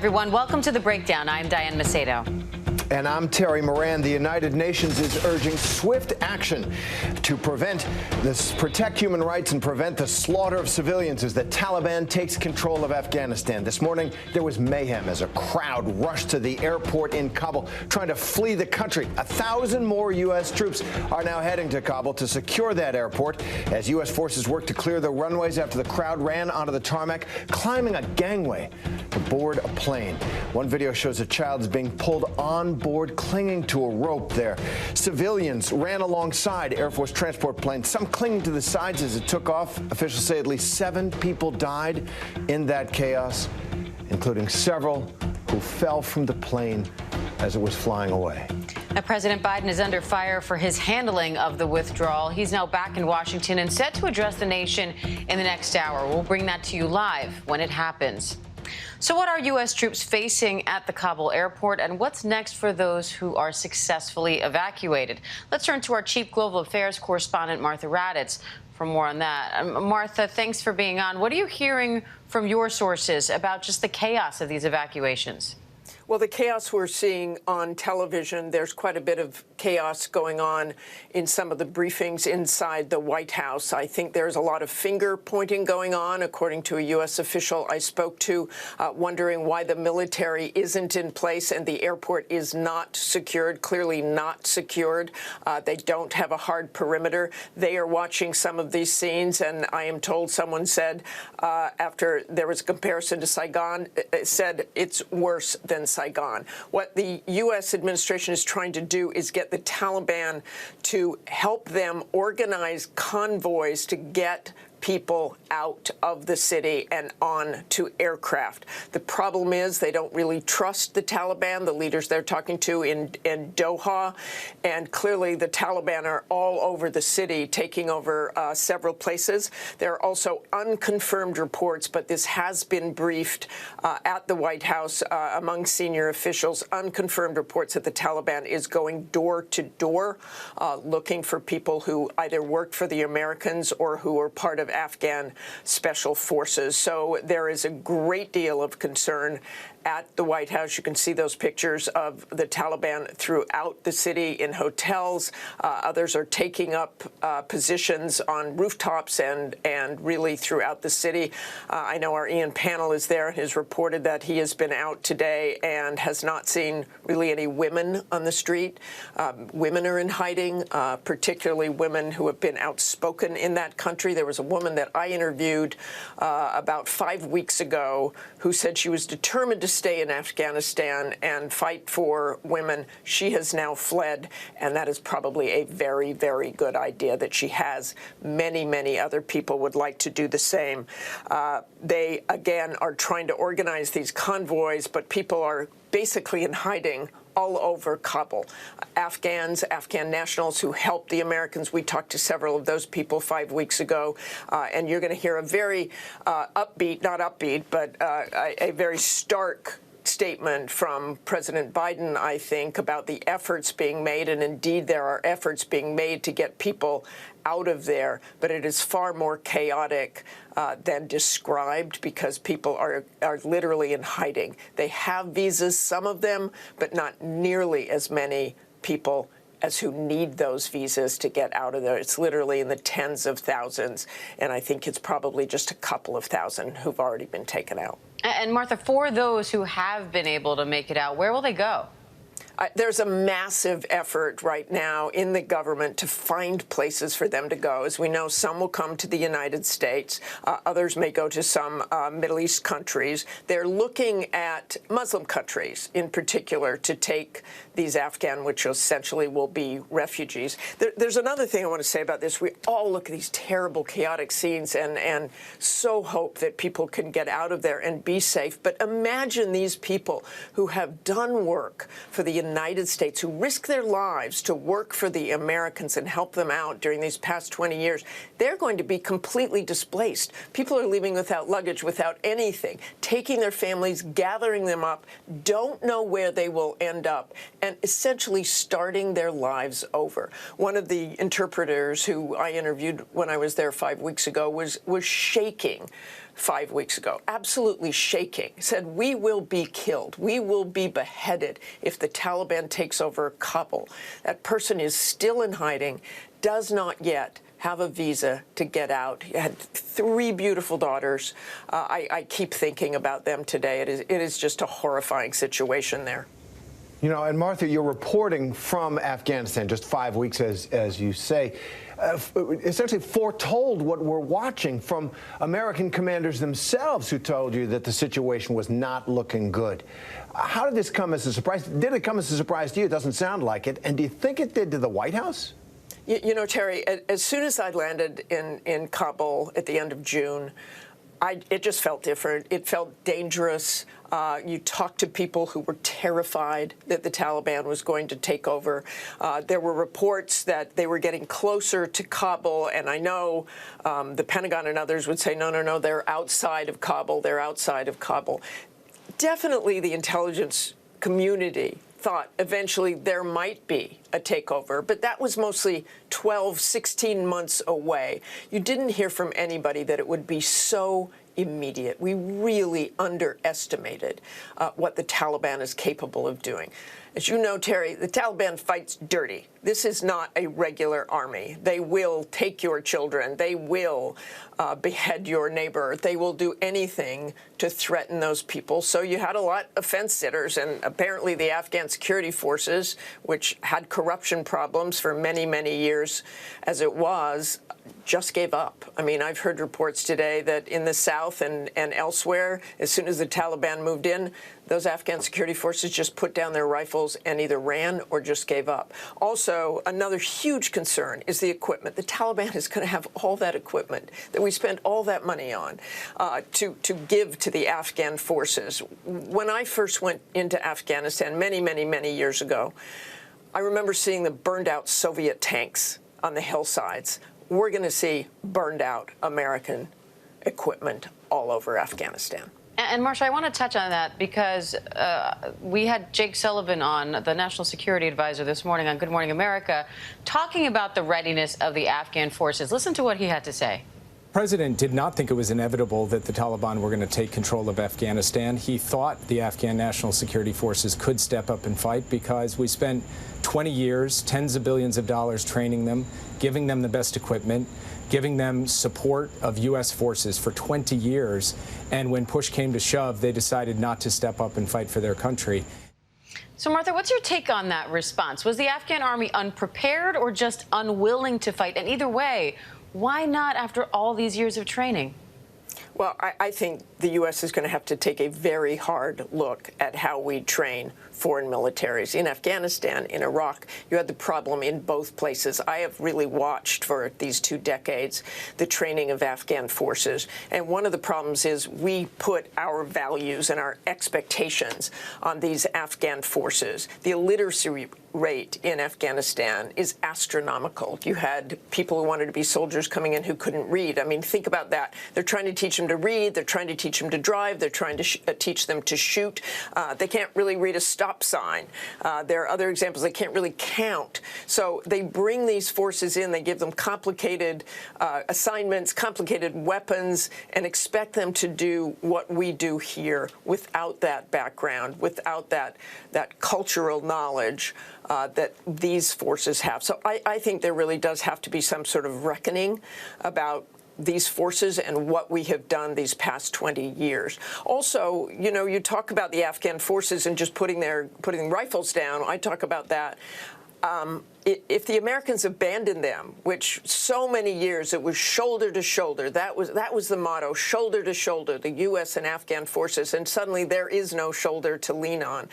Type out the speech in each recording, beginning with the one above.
everyone. Welcome to The Breakdown. I'm Diane Macedo. And I'm Terry Moran. The United Nations is urging swift action to protect human rights and prevent the slaughter of civilians as the Taliban takes control of Afghanistan. This morning, there was mayhem as a crowd rushed to the airport in Kabul, trying to flee the country. 1,000 more U.S. troops are now heading to Kabul to secure that airport as U.S. forces work to clear the runways after the crowd ran onto the tarmac, climbing a gangway to board a plane. One video shows a child is being pulled on board, clinging to a rope there. Civilians ran alongside Air Force transport planes, some clinging to the sides as it took off. Officials say at least 7 people died in that chaos, including several who fell from the plane as it was flying away. Now, President Biden is under fire for his handling of the withdrawal. He's now back in Washington and set to address the nation in the next hour. We'll bring that to you live when it happens. So what are U.S. troops facing at the Kabul airport, and what's next for those who are successfully evacuated? Let's turn to our Chief Global Affairs correspondent, Martha Raddatz, for more on that. Martha, thanks for being on. What are you hearing from your sources about just the chaos of these evacuations? Well, the chaos we're seeing on television, there's quite a bit of chaos going on in some of the briefings inside the White House. I think there's a lot of finger pointing going on, according to a U.S. official I spoke to, wondering why the military isn't in place and the airport is not secured, clearly not secured. They don't have a hard perimeter. They are watching some of these scenes, and I am told someone said, after there was a comparison to Saigon, said it's worse than Saigon. What the U.S. administration is trying to do is get the Taliban to help them organize convoys to get people out of the city and on to aircraft. The problem is they don't really trust the Taliban, the leaders they're talking to in Doha, and clearly the Taliban are all over the city, taking over several places. There are also unconfirmed reports, but this has been briefed at the White House among senior officials, unconfirmed reports that the Taliban is going door to door, looking for people who either worked for the Americans or who are part of Afghan special forces. So there is a great deal of concern at the White House. You can see those pictures of the Taliban throughout the city in hotels. Others are taking up positions on rooftops and really throughout the city. I know our Ian Pannell is there and has reported that he has been out today and has not seen really any women on the street. Women are in hiding, particularly women who have been outspoken in that country. There was a woman that I interviewed about 5 weeks ago who said she was determined to stay in Afghanistan and fight for women. She has now fled, and that is probably a very, very good idea that she has. Many, many other people would like to do the same. They, again, are trying to organize these convoys, but people are basically in hiding all over Kabul. Afghan nationals who helped the Americans. We talked to several of those people 5 weeks ago, and you're going to hear a very upbeat, not upbeat, but a very stark statement from President Biden, I think, about the efforts being made, and indeed there are efforts being made to get people out of there, but it is far more chaotic than described because people are literally in hiding. They have visas, some of them, but not nearly as many people as who need those visas to get out of there. It's literally in the tens of thousands, and I think it's probably just a couple of thousand who've already been taken out. And Martha, for those who have been able to make it out, where will they go? There's a massive effort right now in the government to find places for them to go. As we know, some will come to the United States. Others may go to some Middle East countries. They're looking at Muslim countries in particular to take these Afghan, which essentially will be refugees. There's another thing I want to say about this. We all look at these terrible, chaotic scenes and so hope that people can get out of there and be safe. But imagine these people who have done work for the United States, who risk their lives to work for the Americans and help them out during these past 20 years, they're going to be completely displaced. People are leaving without luggage, without anything, taking their families, gathering them up, don't know where they will end up, and essentially starting their lives over. One of the interpreters who I interviewed when I was there 5 weeks ago was shaking 5 weeks ago, absolutely shaking, said, we will be killed, we will be beheaded if the Taliban takes over Kabul. That person is still in hiding, does not yet have a visa to get out. He had 3 beautiful daughters. I keep thinking about them today. It is just a horrifying situation there. You know, and Martha, you're reporting from Afghanistan, just 5 weeks, as you say, essentially foretold what we're watching from American commanders themselves who told you that the situation was not looking good. How did this come as a surprise? Did it come as a surprise to you? It doesn't sound like it. And do you think it did to the White House? You know, Terry, as soon as I landed in Kabul at the end of June, it just felt different. It felt dangerous. You talked to people who were terrified that the Taliban was going to take over. There were reports that they were getting closer to Kabul, and I know the Pentagon and others would say, no, no, no, they're outside of Kabul. They're outside of Kabul. Definitely the intelligence community thought eventually there might be a takeover, but that was mostly 12, 16 months away. You didn't hear from anybody that it would be so immediate. We really underestimated what the Taliban is capable of doing. As you know, Terry, the Taliban fights dirty. This is not a regular army. They will take your children. They will behead your neighbor. They will do anything to threaten those people. So you had a lot of fence sitters, and apparently the Afghan security forces, which had corruption problems for many, many years as it was, just gave up. I mean, I've heard reports today that in the south and elsewhere, as soon as the Taliban moved in, those Afghan security forces just put down their rifles and either ran or just gave up. Also, another huge concern is the equipment. The Taliban is going to have all that equipment that we spent all that money on to give to the Afghan forces. When I first went into Afghanistan many, many, many years ago, I remember seeing the burned out Soviet tanks on the hillsides. We're going to see burned out American equipment all over Afghanistan. And Marsha, I want to touch on that because we had Jake Sullivan on, the National Security Advisor, this morning on Good Morning America, talking about the readiness of the Afghan forces. Listen to what he had to say. The president did not think it was inevitable that the Taliban were going to take control of Afghanistan. He thought the Afghan National Security Forces could step up and fight because we spent 20 years, tens of billions of dollars training them, giving them the best equipment, giving them support of U.S. forces for 20 years. And when push came to shove, they decided not to step up and fight for their country. So, Martha, what's your take on that response? Was the Afghan army unprepared or just unwilling to fight? And either way, why not after all these years of training? Well, I think the U.S. is going to have to take a very hard look at how we train foreign militaries. In Afghanistan, in Iraq, you had the problem in both places. I have really watched for these 2 decades the training of Afghan forces. And one of the problems is we put our values and our expectations on these Afghan forces. The illiteracy rate in Afghanistan is astronomical. You had people who wanted to be soldiers coming in who couldn't read. I mean, think about that. They're trying to teach them to read. They're trying to teach them to drive. They're trying to teach them to shoot. They can't really read a stop sign. There are other examples. They can't really count. So they bring these forces in. They give them complicated assignments, complicated weapons, and expect them to do what we do here without that background, without that cultural knowledge that these forces have. So I think there really does have to be some sort of reckoning about these forces and what we have done these past 20 years. Also, you know, you talk about the Afghan forces and just putting rifles down. I talk about that. If the Americans abandoned them, which so many years it was shoulder to shoulder, that was the motto, shoulder to shoulder, the U.S. and Afghan forces, and suddenly there is no shoulder to lean on.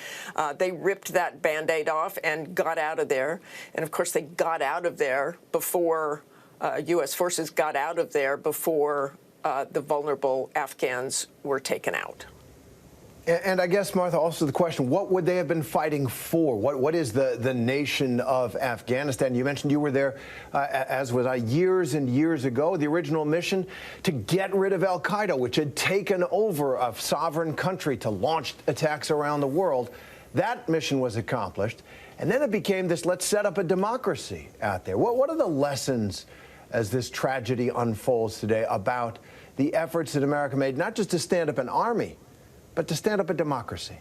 They ripped that Band-Aid off and got out of there. And of course, they got out of there before U.S. forces got out of there before the vulnerable Afghans were taken out. And I guess, Martha, also the question, what would they have been fighting for? What is the nation of Afghanistan? You mentioned you were there, as was I, years and years ago. The original mission to get rid of al-Qaeda, which had taken over a sovereign country to launch attacks around the world. That mission was accomplished. And then it became this, let's set up a democracy out there. What are the lessons as this tragedy unfolds today about the efforts that America made, not just to stand up an army, but to stand up a democracy?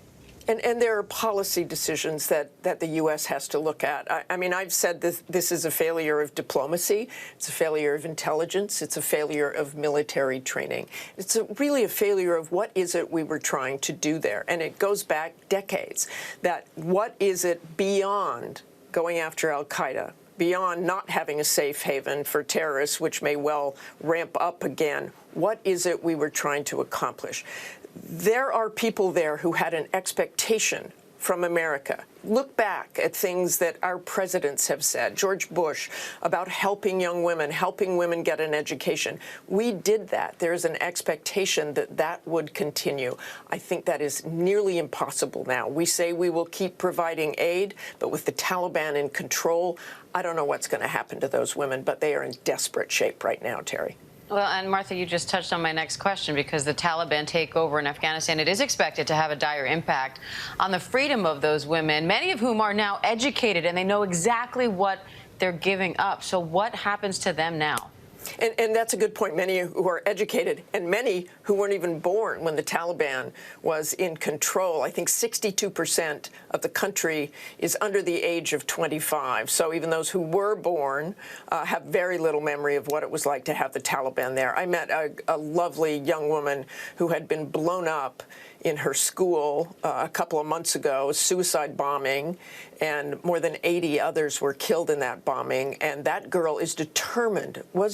And there are policy decisions that the U.S. has to look at. I mean, I've said this is a failure of diplomacy. It's a failure of intelligence. It's a failure of military training. It's really a failure of what is it we were trying to do there. And it goes back decades. That what is it beyond going after al-Qaeda, beyond not having a safe haven for terrorists, which may well ramp up again? What is it we were trying to accomplish? There are people there who had an expectation from America. Look back at things that our presidents have said, George Bush, about helping young women, helping women get an education. We did that. There's an expectation that that would continue. I think that is nearly impossible now. We say we will keep providing aid, but with the Taliban in control, I don't know what's going to happen to those women, but they are in desperate shape right now, Terry. Well, and Martha, you just touched on my next question, because the Taliban takeover in Afghanistan, it is expected to have a dire impact on the freedom of those women, many of whom are now educated and they know exactly what they're giving up. So what happens to them now? And that's a good point. Many who are educated and many who weren't even born when the Taliban was in control. I think 62% of the country is under the age of 25. So even those who were born have very little memory of what it was like to have the Taliban there. I met a lovely young woman who had been blown up in her school a couple of months ago, a suicide bombing, and more than 80 others were killed in that bombing. And that girl was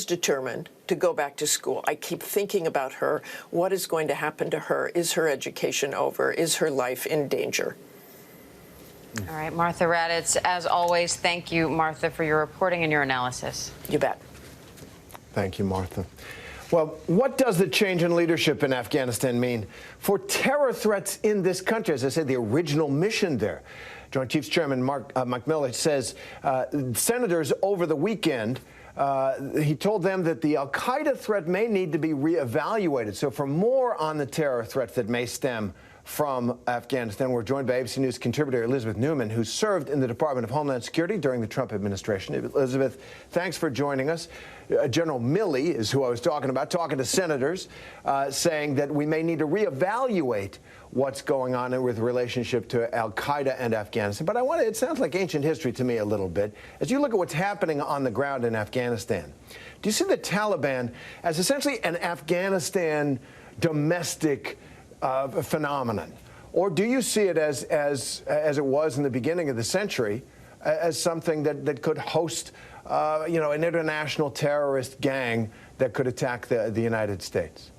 determined to go back to school. I keep thinking about her. What is going to happen to her? Is her education over? Is her life in danger? All right, Martha Raddatz, as always, thank you, Martha, for your reporting and your analysis. You bet. Thank you, Martha. Well, what does the change in leadership in Afghanistan mean for terror threats in this country? As I said, the original mission there. Joint Chiefs Chairman Mike Miller says senators over the weekend, he told them that the al-Qaeda threat may need to be reevaluated. So for more on the terror threats that may stem from Afghanistan, we're joined by ABC News contributor Elizabeth Newman, who served in the Department of Homeland Security during the Trump administration. Elizabeth, thanks for joining us. General Milley is who I was talking about, talking to senators, saying that we may need to reevaluate what's going on with relationship to al-Qaeda and Afghanistan. But it sounds like ancient history to me a little bit. As you look at what's happening on the ground in Afghanistan, do you see the Taliban as essentially an Afghanistan domestic phenomenon? Or do you see it as it was in the beginning of the century, as something that could host an international terrorist gang that could attack the United States?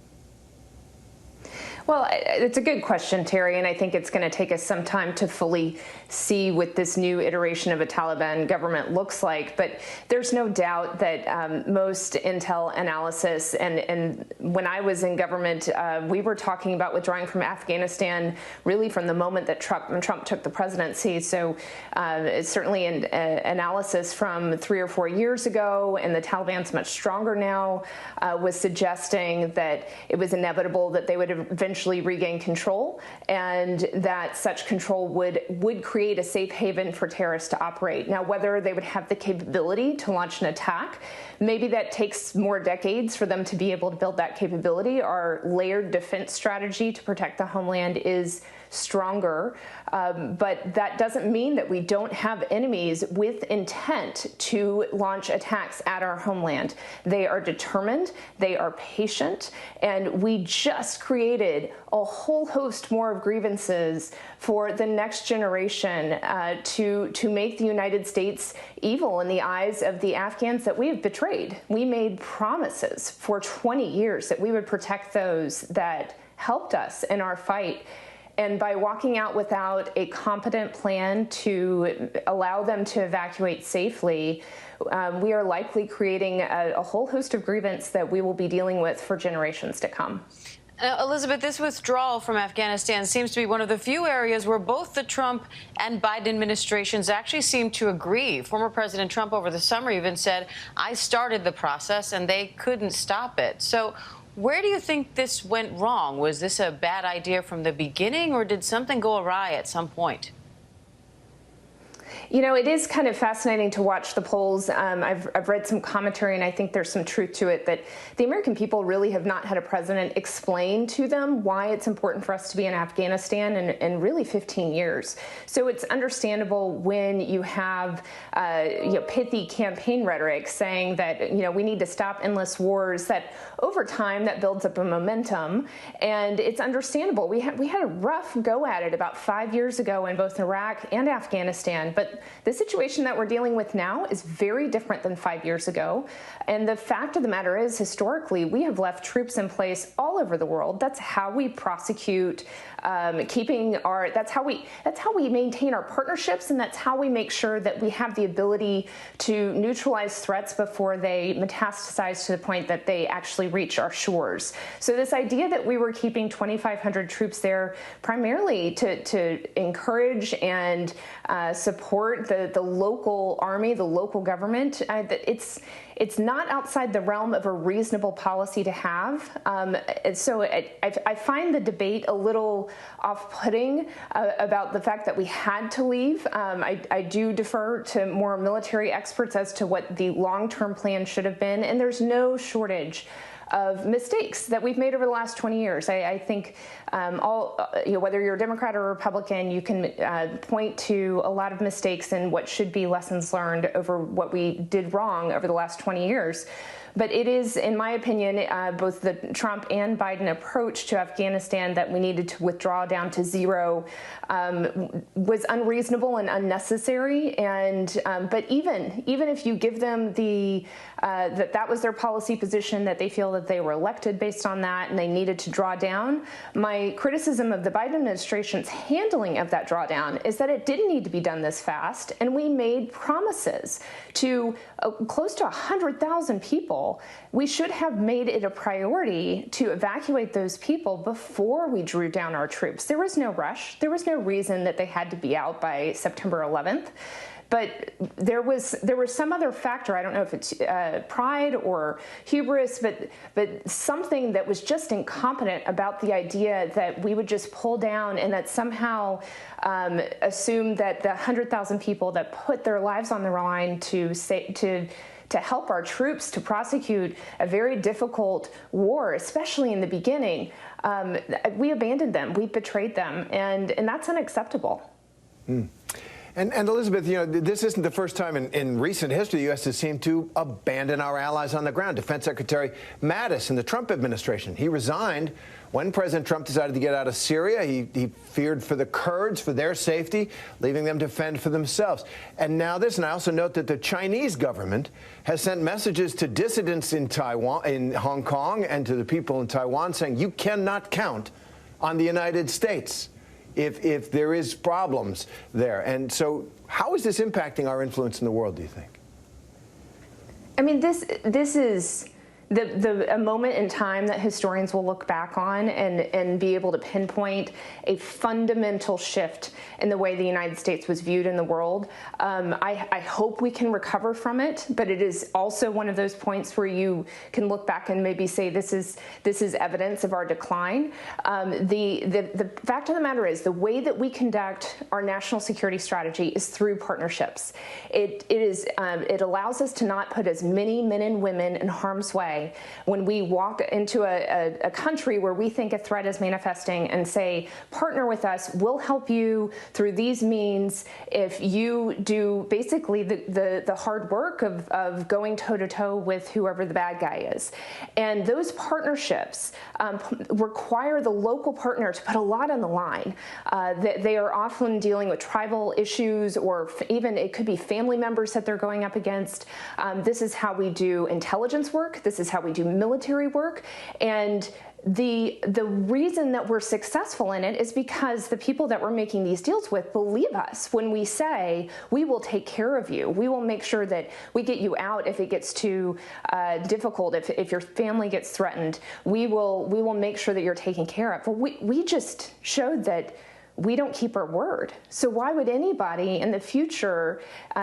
Well, it's a good question, Terry, and I think it's going to take us some time to fully see what this new iteration of a Taliban government looks like. But there's no doubt that most intel analysis, and when I was in government, we were talking about withdrawing from Afghanistan really from the moment that Trump took the presidency. So it's certainly an analysis from 3 or 4 years ago, and the Taliban's much stronger now, was suggesting that it was inevitable that they would eventually regain control, and that such control would create a safe haven for terrorists to operate. Now, whether they would have the capability to launch an attack, maybe that takes more decades for them to be able to build that capability. Our layered defense strategy to protect the homeland is stronger, but that doesn't mean that we don't have enemies with intent to launch attacks at our homeland. They are determined, they are patient, and we just created a whole host more of grievances for the next generation to make the United States evil in the eyes of the Afghans that we have betrayed. We made promises for 20 years that we would protect those that helped us in our fight. And by walking out without a competent plan to allow them to evacuate safely, we are likely creating a whole host of grievance that we will be dealing with for generations to come. Elizabeth, this withdrawal from Afghanistan seems to be one of the few areas where both the Trump and Biden administrations actually seem to agree. Former President Trump over the summer even said, I started the process and they couldn't stop it. So where do you think this went wrong? Was this a bad idea from the beginning, or did something go awry at some point? You know, it is kind of fascinating to watch the polls. I've read some commentary, and I think there's some truth to it, that the American people really have not had a president explain to them why it's important for us to be in Afghanistan in really 15 years. So it's understandable when you have pithy campaign rhetoric saying that, we need to stop endless wars, that over time that builds up a momentum. And it's understandable. We had a rough go at it about 5 years ago in both Iraq and Afghanistan. But the situation that we're dealing with now is very different than 5 years ago. And the fact of the matter is, historically, we have left troops in place all over the world. That's how we prosecute, that's how we maintain our partnerships, and that's how we make sure that we have the ability to neutralize threats before they metastasize to the point that they actually reach our shores. So this idea that we were keeping 2,500 troops there primarily to encourage and support the local army, the local government, it's not outside the realm of a reasonable policy to have. So I find the debate a little off-putting about the fact that we had to leave. I do defer to more military experts as to what the long-term plan should have been, and there's no shortage of mistakes that we've made over the last 20 years. I think whether you're a Democrat or a Republican, you can point to a lot of mistakes and what should be lessons learned over what we did wrong over the last 20 years. But it is, in my opinion, both the Trump and Biden approach to Afghanistan that we needed to withdraw down to zero was unreasonable and unnecessary. And but even if you give them that was their policy position, that they feel that they were elected based on that and they needed to draw down, my criticism of the Biden administration's handling of that drawdown is that it didn't need to be done this fast, and we made promises to close to 100,000 people. We should have made it a priority to evacuate those people before we drew down our troops. There was no rush. There was no reason that they had to be out by September 11th. But there was some other factor. I don't know if it's pride or hubris, but something that was just incompetent about the idea that we would just pull down and that somehow assume that the 100,000 people that put their lives on the line to help our troops to prosecute a very difficult war, especially in the beginning, we abandoned them, we betrayed them, and that's unacceptable. Mm. And Elizabeth, this isn't the first time in recent history the U.S. has seemed to abandon our allies on the ground. Defense Secretary Mattis in the Trump administration, he resigned when President Trump decided to get out of Syria. He feared for the Kurds, for their safety, leaving them to fend for themselves. And now this, and I also note that the Chinese government has sent messages to dissidents in Taiwan, in Hong Kong, and to the people in Taiwan saying you cannot count on the United States if there is problems there. And so how is this impacting our influence in the world, do you think? I mean, this is a moment in time that historians will look back on and be able to pinpoint a fundamental shift in the way the United States was viewed in the world. I hope we can recover from it, but it is also one of those points where you can look back and maybe say this is evidence of our decline. The fact of the matter is, the way that we conduct our national security strategy is through partnerships. It allows us to not put as many men and women in harm's way when we walk into a country where we think a threat is manifesting and say, partner with us, we'll help you through these means if you do basically the hard work of going toe-to-toe with whoever the bad guy is. And those partnerships require the local partner to put a lot on the line. They are often dealing with tribal issues, or even it could be family members that they're going up against. This is how we do intelligence work. This is how we do military work. And the reason that we're successful in it is because the people that we're making these deals with believe us when we say, we will take care of you. We will make sure that we get you out if it gets too difficult, if your family gets threatened. We will make sure that you're taken care of. But we just showed that we don't keep our word. So why would anybody in the future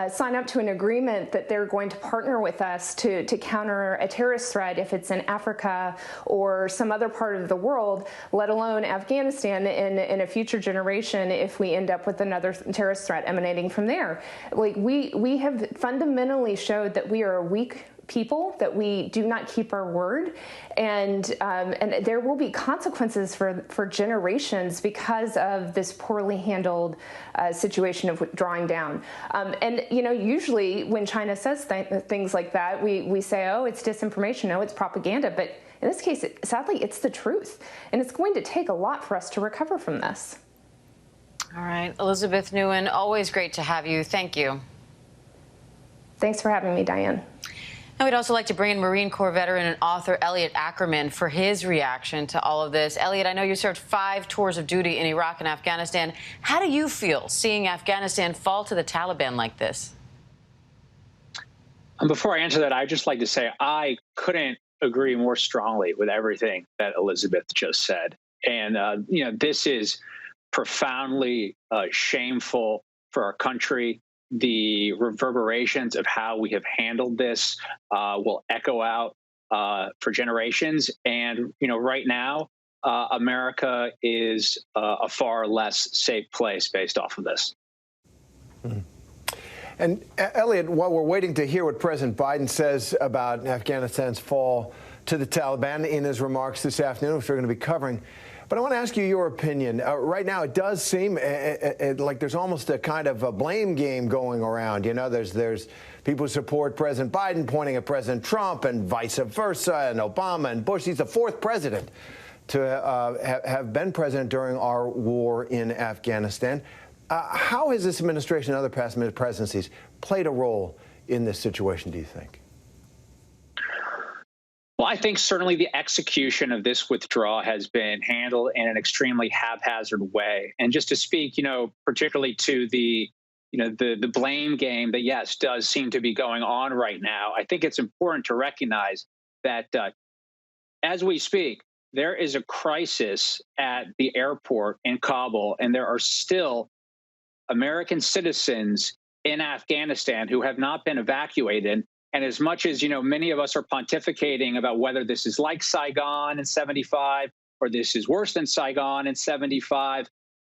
sign up to an agreement that they're going to partner with us to counter a terrorist threat if it's in Africa or some other part of the world, let alone Afghanistan in a future generation if we end up with another terrorist threat emanating from there? Like we have fundamentally showed that we are a weak people, that we do not keep our word, and there will be consequences for generations because of this poorly handled situation of drawing down. And usually when China says things like that, we say, oh, it's disinformation, no, it's propaganda. But in this case, sadly, it's the truth, and it's going to take a lot for us to recover from this. All right, Elizabeth Nguyen, always great to have you. Thank you. Thanks for having me, Diane. And we'd also like to bring in Marine Corps veteran and author ELLIOT ACKERMAN for his reaction to all of this. ELLIOT, I know you served 5 tours of duty in Iraq and Afghanistan. How do you feel seeing Afghanistan fall to the Taliban like this? Before I answer that, I'd just like to say I couldn't agree more strongly with everything that Elizabeth just said. And, this is profoundly shameful for our country. The reverberations of how we have handled this will echo out for generations. And, right now, America is a far less safe place based off of this. Mm-hmm. And ELLIOT, while we're waiting to hear what President Biden says about Afghanistan's fall to the Taliban in his remarks this afternoon, which we're going to be covering, but I want to ask you your opinion. Right now, it does seem like there's almost a kind of a blame game going around. There's people who support President Biden pointing at President Trump and vice versa, and Obama and Bush. He's the 4th president to have been president during our war in Afghanistan. How has this administration and other past presidencies played a role in this situation, do you think? Well, I think certainly the execution of this withdrawal has been handled in an extremely haphazard way. And just to speak, particularly to the blame game that, yes, does seem to be going on right now, I think it's important to recognize that as we speak, there is a crisis at the airport in Kabul, and there are still American citizens in Afghanistan who have not been evacuated. And as much as, many of us are pontificating about whether this is like Saigon in 75 or this is worse than Saigon in 75,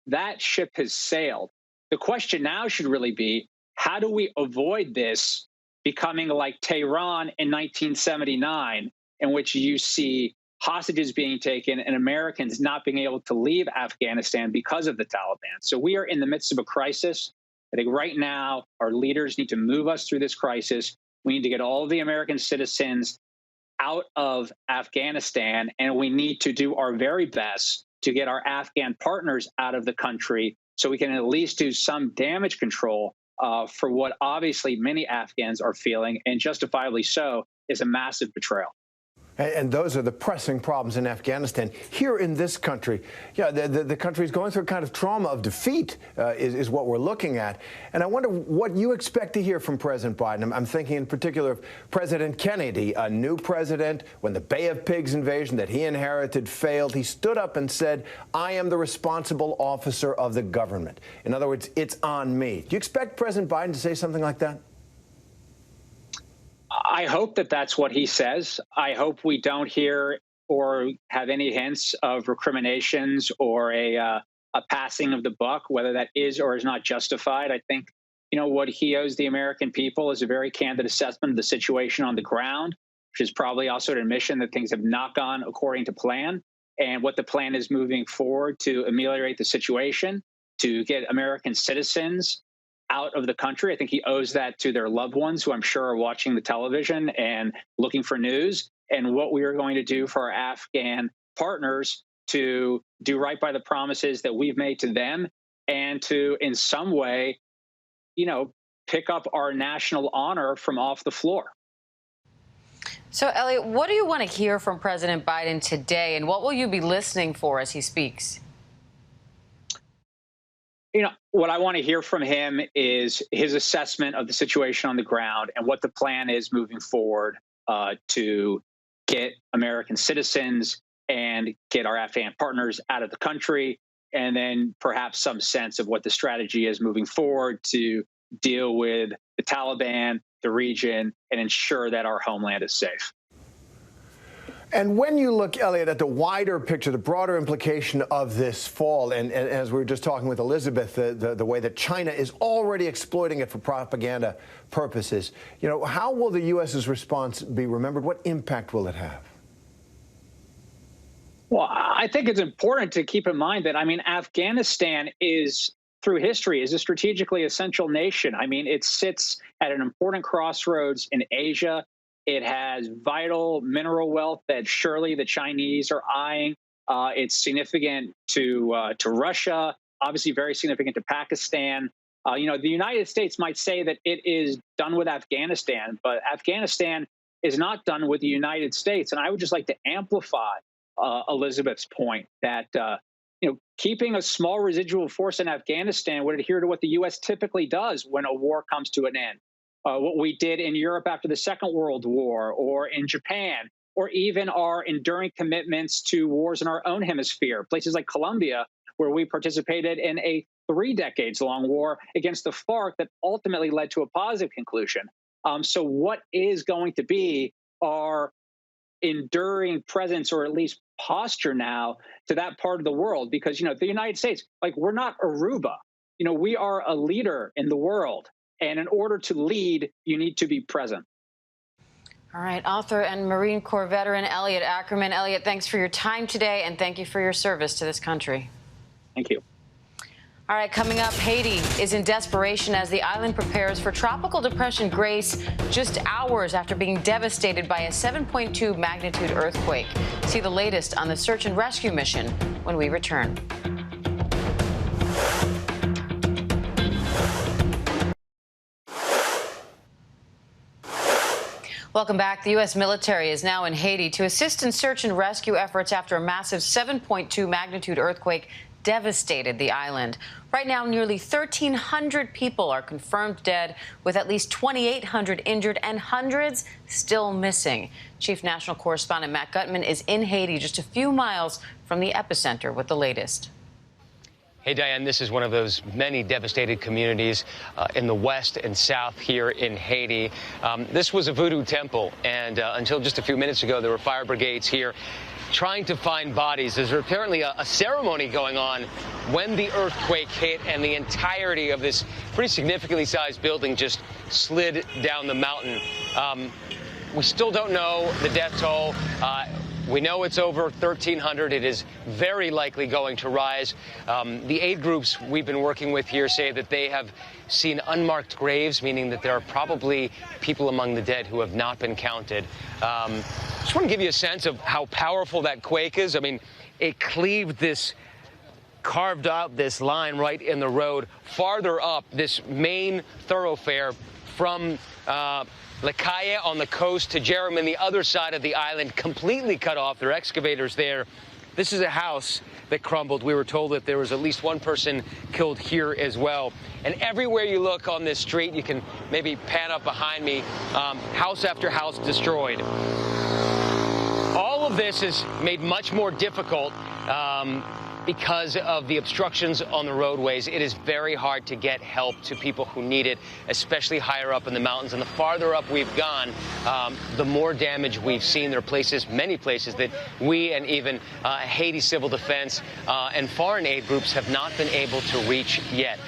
that ship has sailed. The question now should really be, how do we avoid this becoming like Tehran in 1979, in which you see hostages being taken and Americans not being able to leave Afghanistan because of the Taliban? So we are in the midst of a crisis. I think right now our leaders need to move us through this crisis. We need to get all of the American citizens out of Afghanistan, and we need to do our very best to get our Afghan partners out of the country so we can at least do some damage control for what obviously many Afghans are feeling, and justifiably so, is a massive betrayal. And those are the pressing problems in Afghanistan. Here in this country, the country is going through a kind of trauma of defeat is what we're looking at. And I wonder what you expect to hear from President Biden. I'm thinking in particular of President Kennedy, a new president. When the Bay of Pigs invasion that he inherited failed, he stood up and said, I am the responsible officer of the government. In other words, it's on me. Do you expect President Biden to say something like that? I hope that that's what he says. I hope we don't hear or have any hints of recriminations or a passing of the buck, whether that is or is not justified. I think, what he owes the American people is a very candid assessment of the situation on the ground, which is probably also an admission that things have not gone according to plan, and what the plan is moving forward to ameliorate the situation, to get American citizens out of the country. I think he owes that to their loved ones, who I'm sure are watching the television and looking for news, and what we are going to do for our Afghan partners to do right by the promises that we've made to them, and to, in some way, pick up our national honor from off the floor. So, Elliot, what do you want to hear from President Biden today, and what will you be listening for as he speaks? You know, what I want to hear from him is his assessment of the situation on the ground and what the plan is moving forward to get American citizens and get our Afghan partners out of the country, and then perhaps some sense of what the strategy is moving forward to deal with the Taliban, the region, and ensure that our homeland is safe. And when you look, Elliot, at the wider picture, the broader implication of this fall, and as we were just talking with Elizabeth, the way that China is already exploiting it for propaganda purposes, you know, how will the U.S.'s response be remembered? What impact will it have? Well, I think it's important to keep in mind that, I mean, Afghanistan is, through history, is a strategically essential nation. I mean, it sits at an important crossroads in Asia. It has vital mineral wealth that surely the Chinese are eyeing. It's significant to Russia, obviously very significant to Pakistan. You know, the United States might say that it is done with Afghanistan, but Afghanistan is not done with the United States. And I would just like to amplify Elizabeth's point that, you know, keeping a small residual force in Afghanistan would adhere to what the U.S. typically does when a war comes to an end. What we did in Europe after the Second World War, or in Japan, or even our enduring commitments to wars in our own hemisphere, places like Colombia, where we participated in a 3 decades-long war against the FARC that ultimately led to a positive conclusion. So what is going to be our enduring presence, or at least posture now, to that part of the world? Because, you know, the United States, like, we're not Aruba. You know, we are a leader in the world. And in order to lead, you need to be present. All right, author and Marine Corps veteran Elliot Ackerman. Elliot, thanks for your time today, and thank you for your service to this country. Thank you. All right, coming up, Haiti is in desperation as the island prepares for Tropical Depression Grace just hours after being devastated by a 7.2 magnitude earthquake. See the latest on the search and rescue mission when we return. Welcome back. The U.S. military is now in Haiti to assist in search and rescue efforts after a massive 7.2 magnitude earthquake devastated the island. Right now, nearly 1,300 people are confirmed dead, with at least 2,800 injured and hundreds still missing. Chief National Correspondent Matt Gutman is in Haiti, just a few miles from the epicenter, with the latest. Hey, Diane, this is one of those many devastated communities in the west and south here in Haiti. This was a voodoo temple, and until just a few minutes ago, there were fire brigades here trying to find bodies. There's apparently a ceremony going on when the earthquake hit, and the entirety of this pretty significantly sized building just slid down the mountain. We still don't know the death toll. We know it's over 1,300. It is very likely going to rise. The aid groups we've been working with here say that they have seen unmarked graves, meaning that there are probably people among the dead who have not been counted. Just want to give you a sense of how powerful that quake is. I mean, it cleaved this, carved out this line right in the road, farther up this main thoroughfare from La Calle on the coast to Jerem on the other side of the island, completely cut off. There are excavators there. This is a house that crumbled. We were told that there was at least one person killed here as well. And everywhere you look on this street, you can maybe pan up behind me, house after house destroyed. All of this is made much more difficult because of the obstructions on the roadways. It is very hard to get help to people who need it, especially higher up in the mountains. And the farther up we've gone, the more damage we've seen. There are places, many places, that we and even Haiti Civil Defense and foreign aid groups have not been able to reach yet.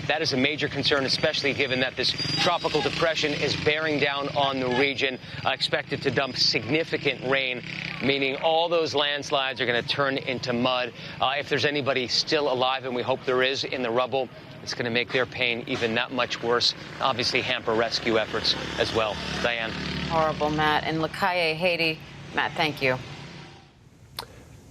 That is a major concern, especially given that this tropical depression is bearing down on the region, expected to dump significant rain, meaning all those landslides are going to turn into mud. If there's anybody still alive, and we hope there is, in the rubble, it's going to make their pain even that much worse. Obviously hamper rescue efforts as well. Diane. Horrible, Matt. In La Calle, Haiti. Matt, thank you.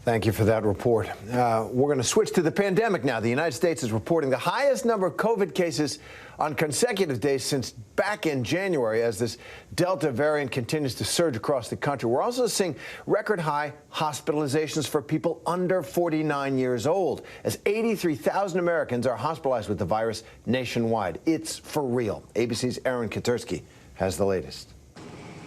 Thank you for that report. We're going to switch to the pandemic now. The United States is reporting the highest number of COVID cases on consecutive days since back in January as this Delta variant continues to surge across the country. We're also seeing record high hospitalizations for people under 49 years old, as 83,000 Americans are hospitalized with the virus nationwide. It's for real. ABC's Aaron Katursky has the latest.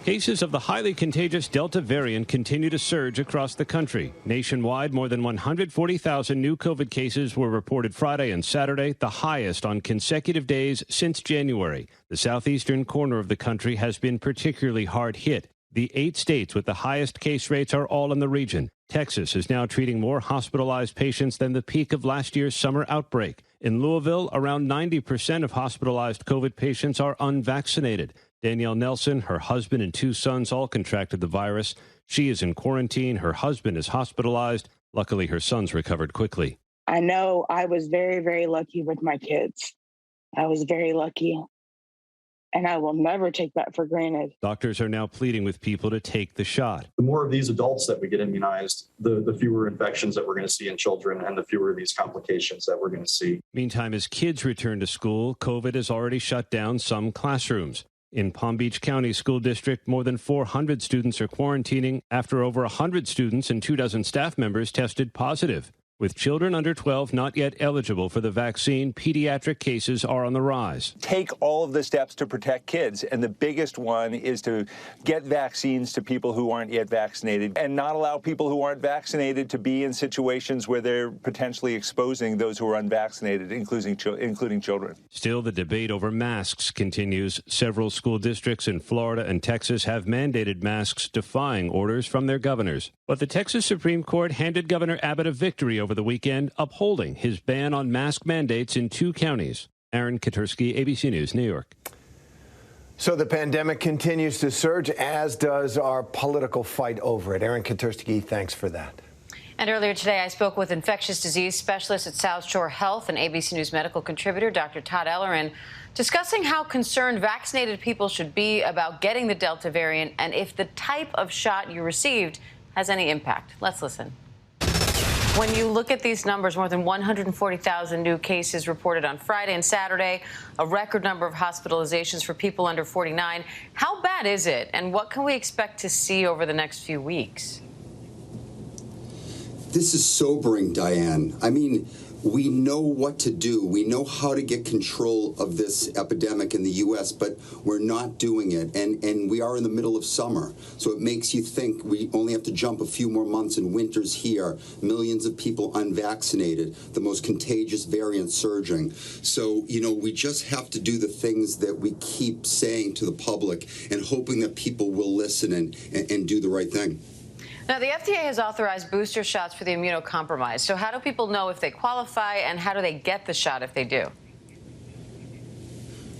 Cases of the highly contagious Delta variant continue to surge across the country. Nationwide, more than 140,000 new COVID cases were reported Friday and Saturday, the highest on consecutive days since January. The southeastern corner of the country has been particularly hard hit. The 8 states with the highest case rates are all in the region. Texas is now treating more hospitalized patients than the peak of last year's summer outbreak. In Louisville, around 90% of hospitalized COVID patients are unvaccinated. Danielle Nelson, her husband and 2 sons all contracted the virus. She is in quarantine. Her husband is hospitalized. Luckily, her sons recovered quickly. I know I was very, very lucky with my kids. I was very lucky. And I will never take that for granted. Doctors are now pleading with people to take the shot. The more of these adults that we get immunized, the fewer infections that we're going to see in children and the fewer of these complications that we're going to see. Meantime, as kids return to school, COVID has already shut down some classrooms. In Palm Beach County School District, more than 400 students are quarantining after over 100 students and 24 staff members tested positive. With children under 12 not yet eligible for the vaccine, pediatric cases are on the rise. Take all of the steps to protect kids, and the biggest one is to get vaccines to people who aren't yet vaccinated and not allow people who aren't vaccinated to be in situations where they're potentially exposing those who are unvaccinated, including children. Still, the debate over masks continues. Several school districts in Florida and Texas have mandated masks, defying orders from their governors. But the Texas Supreme Court handed Governor Abbott a victory over the weekend, upholding his ban on mask mandates in 2 counties. Aaron Katursky, ABC News, New York. So the pandemic continues to surge, as does our political fight over it. Aaron Katursky, thanks for that. And earlier today, I spoke with infectious disease specialist at South Shore Health and ABC News medical contributor Dr. Todd Ellerin, discussing how concerned vaccinated people should be about getting the Delta variant and if the type of shot you received has any impact. Let's listen. When you look at these numbers, more than 140,000 new cases reported on Friday and Saturday, a record number of hospitalizations for people under 49. How bad is it, and what can we expect to see over the next few weeks? This is sobering, Diane. I mean, we know what to do. We know how to get control of this epidemic in the U.S., but we're not doing it. And we are in the middle of summer. So it makes you think we only have to jump a few more months and winter's here. Millions of people unvaccinated, the most contagious variant surging. So, you know, we just have to do the things that we keep saying to the public and hoping that people will listen and do the right thing. Now, the FDA has authorized booster shots for the immunocompromised. So how do people know if they qualify, and how do they get the shot if they do?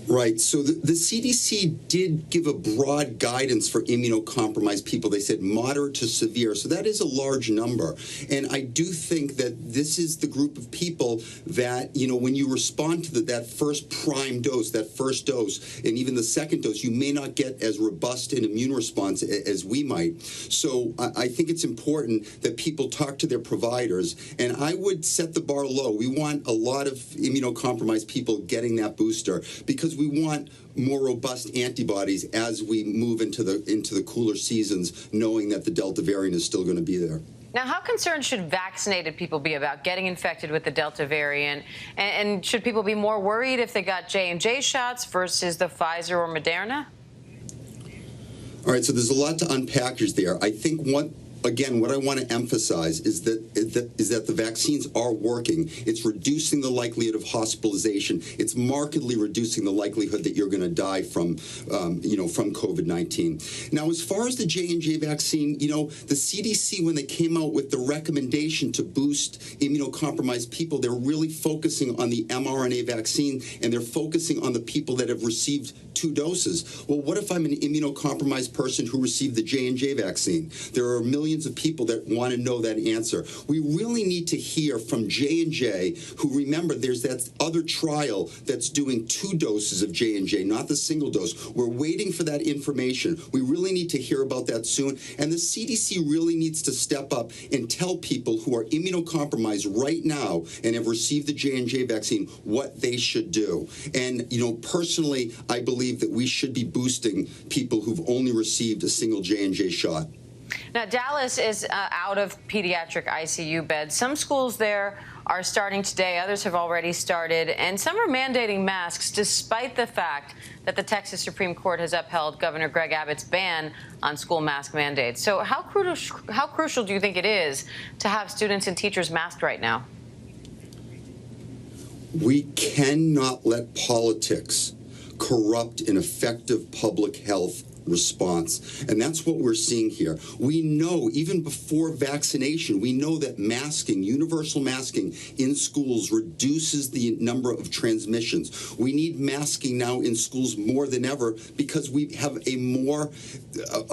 Right. So the CDC did give a broad guidance for immunocompromised people. They said moderate to severe. So that is a large number. And I do think that this is the group of people that, you know, when you respond to that first prime dose, that first dose, and even the second dose, you may not get as robust an immune response as we might. So I think it's important that people talk to their providers. And I would set the bar low. We want a lot of immunocompromised people getting that booster because we want more robust antibodies as we move into the cooler seasons, knowing that the Delta variant is still going to be there. Now, how concerned should vaccinated people be about getting infected with the Delta variant? And should people be more worried if they got J&J shots versus the Pfizer or Moderna? All right, so there's a lot to unpack there. I think what I want to emphasize is that the vaccines are working. It's reducing the likelihood of hospitalization. It's markedly reducing the likelihood that you're going to die from COVID-19. Now, as far as the J&J vaccine, you know, the CDC, when they came out with the recommendation to boost immunocompromised people, they're really focusing on the mRNA vaccine, and they're focusing on the people that have received 2 doses. Well, what if I'm an immunocompromised person who received the J&J vaccine? There are millions millions of people that want to know that answer. We really need to hear from J&J, who, remember, there's that other trial that's doing 2 doses of J&J, not the single dose. We're waiting for that information. We really need to hear about that soon. And the CDC really needs to step up and tell people who are immunocompromised right now and have received the J&J vaccine what they should do. And, you know, personally, I believe that we should be boosting people who've only received a single J&J shot. Now, Dallas is out of pediatric ICU beds. Some schools there are starting today. Others have already started. And some are mandating masks, despite the fact that the Texas Supreme Court has upheld Governor Greg Abbott's ban on school mask mandates. So how crucial do you think it is to have students and teachers masked right now? We cannot let politics corrupt an effective public health response. And that's what we're seeing here. We know, even before vaccination, we know that masking, universal masking in schools reduces the number of transmissions. We need masking now in schools more than ever because we have a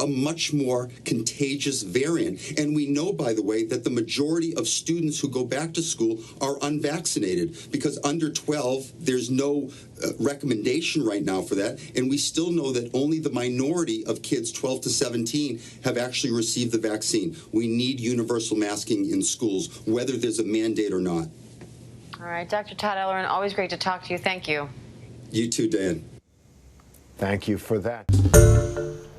much more contagious variant. And we know, by the way, that the majority of students who go back to school are unvaccinated because under 12, there's no recommendation right now for that. And we still know that only the minority of kids 12 to 17 have actually received the vaccine. We need universal masking in schools, whether there's a mandate or not. All right, Dr. Todd Ellerin, always great to talk to you. Thank you. You too, Dan. Thank you for that.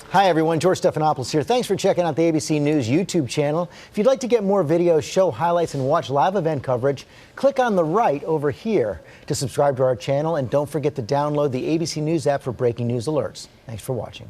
Hi, everyone. George Stephanopoulos here. Thanks for checking out the ABC News YouTube channel. If you'd like to get more videos, show highlights, and watch live event coverage, click on the right over here to subscribe to our channel. And don't forget to download the ABC News app for breaking news alerts. Thanks for watching.